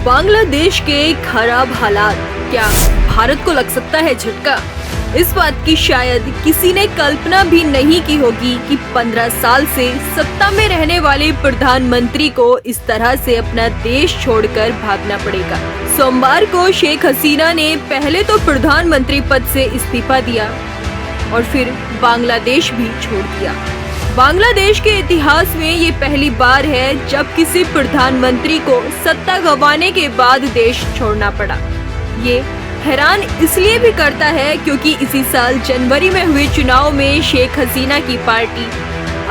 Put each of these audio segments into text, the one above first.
बांग्लादेश के खराब हालात, क्या भारत को लग सकता है झटका? इस बात की शायद किसी ने कल्पना भी नहीं की होगी कि 15 साल से सत्ता में रहने वाले प्रधानमंत्री को इस तरह से अपना देश छोड़कर भागना पड़ेगा। सोमवार को शेख हसीना ने पहले तो प्रधानमंत्री पद से इस्तीफा दिया और फिर बांग्लादेश भी छोड़ दिया। बांग्लादेश के इतिहास में ये पहली बार है जब किसी प्रधानमंत्री को सत्ता गंवाने के बाद देश छोड़ना पड़ा। ये हैरान इसलिए भी करता है क्योंकि इसी साल जनवरी में हुए चुनाव में शेख हसीना की पार्टी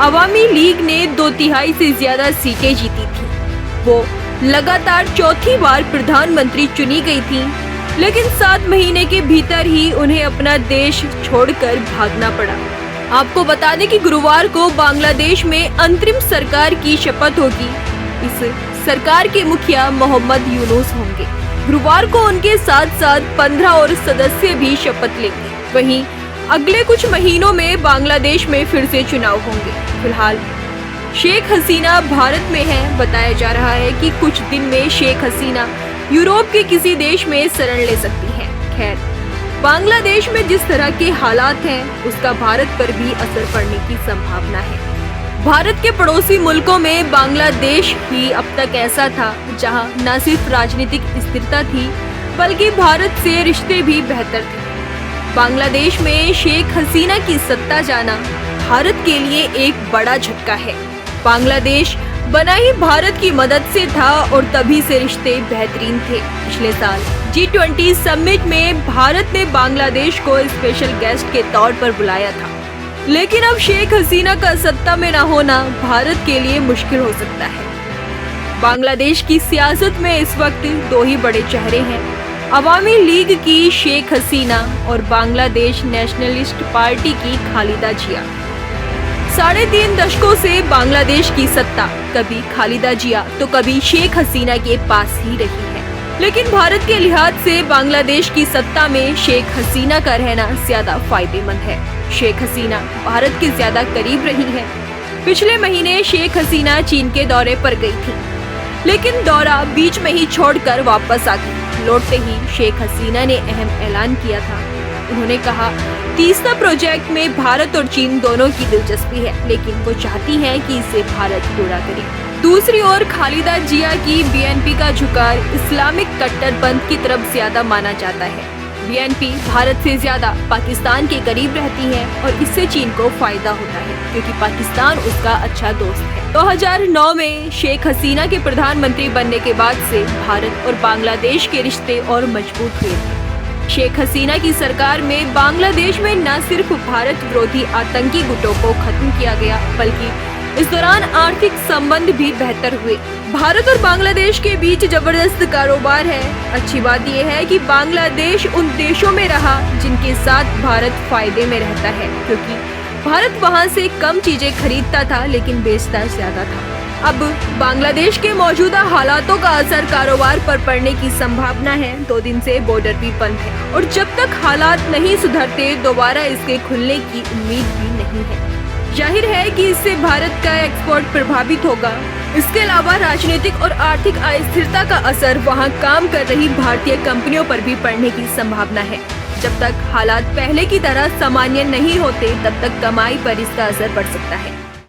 अवामी लीग ने 2/3 से ज्यादा सीटें जीती थी। वो लगातार चौथी बार प्रधानमंत्री चुनी गई थी, लेकिन 7 महीने के भीतर ही उन्हें अपना देश छोड़कर भागना पड़ा। आपको बता दें कि गुरुवार को बांग्लादेश में अंतरिम सरकार की शपथ होगी। इस सरकार के मुखिया मोहम्मद यूनुस होंगे। गुरुवार को उनके साथ साथ 15 और सदस्य भी शपथ लेंगे। वहीं अगले कुछ महीनों में बांग्लादेश में फिर से चुनाव होंगे। फिलहाल शेख हसीना भारत में है। बताया जा रहा है कि कुछ दिन में शेख हसीना यूरोप के किसी देश में शरण ले सकती हैं। खैर, बांग्लादेश में जिस तरह के हालात हैं, उसका भारत पर भी असर पड़ने की संभावना है। भारत के पड़ोसी मुल्कों में बांग्लादेश ही अब तक ऐसा था जहां न सिर्फ राजनीतिक स्थिरता थी, बल्कि भारत से रिश्ते भी बेहतर थे। बांग्लादेश में शेख हसीना की सत्ता जाना भारत के लिए एक बड़ा झटका है। बांग्लादेश बना ही भारत की मदद से था और तभी से रिश्ते बेहतरीन थे। पिछले साल G20 समिट में भारत ने बांग्लादेश को स्पेशल गेस्ट के तौर पर बुलाया था, लेकिन अब शेख हसीना का सत्ता में न होना भारत के लिए मुश्किल हो सकता है। बांग्लादेश की सियासत में इस वक्त 2 ही बड़े चेहरे हैं, अवामी लीग की शेख हसीना और बांग्लादेश नेशनलिस्ट पार्टी की खालिदा जिया। 3.5 दशकों से बांग्लादेश की सत्ता कभी खालिदा जिया तो कभी शेख हसीना के पास ही रही है, लेकिन भारत के लिहाज से बांग्लादेश की सत्ता में शेख हसीना का रहना ज्यादा फायदेमंद है। शेख हसीना भारत के ज्यादा करीब रही है। पिछले महीने शेख हसीना चीन के दौरे पर गई थी, लेकिन दौरा बीच में ही छोड़कर वापस आ गई। लौटते ही शेख हसीना ने अहम ऐलान किया था। उन्होंने कहा, तीस्ता प्रोजेक्ट में भारत और चीन दोनों की दिलचस्पी है, लेकिन वो चाहती हैं कि इसे भारत पूरा करे। दूसरी ओर खालिदा जिया की BNP का झुकाव इस्लामिक कट्टरपंथ की तरफ ज्यादा माना जाता है। BNP भारत से ज्यादा पाकिस्तान के करीब रहती है और इससे चीन को फायदा होता है क्योंकि पाकिस्तान उसका अच्छा दोस्त है। 2009 में शेख हसीना के प्रधानमंत्री बनने के बाद से भारत और बांग्लादेश के रिश्ते और मजबूत हुए थे। शेख हसीना की सरकार में बांग्लादेश में न सिर्फ भारत विरोधी आतंकी गुटों को खत्म किया गया, बल्कि इस दौरान आर्थिक संबंध भी बेहतर हुए। भारत और बांग्लादेश के बीच जबरदस्त कारोबार है। अच्छी बात यह है कि बांग्लादेश उन देशों में रहा जिनके साथ भारत फायदे में रहता है, क्योंकि भारत वहां से कम चीजें खरीदता था लेकिन बेचता ज्यादा था। अब बांग्लादेश के मौजूदा हालातों का असर कारोबार पर पड़ने की संभावना है। 2 दिन से बॉर्डर भी बंद है और जब तक हालात नहीं सुधरते दोबारा इसके खुलने की उम्मीद भी नहीं है। जाहिर है कि इससे भारत का एक्सपोर्ट प्रभावित होगा। इसके अलावा राजनीतिक और आर्थिक अस्थिरता का असर वहां काम कर रही भारतीय कंपनियों पर भी पड़ने की संभावना है। जब तक हालात पहले की तरह सामान्य नहीं होते, तब तक कमाई पर इसका असर पड़ सकता है।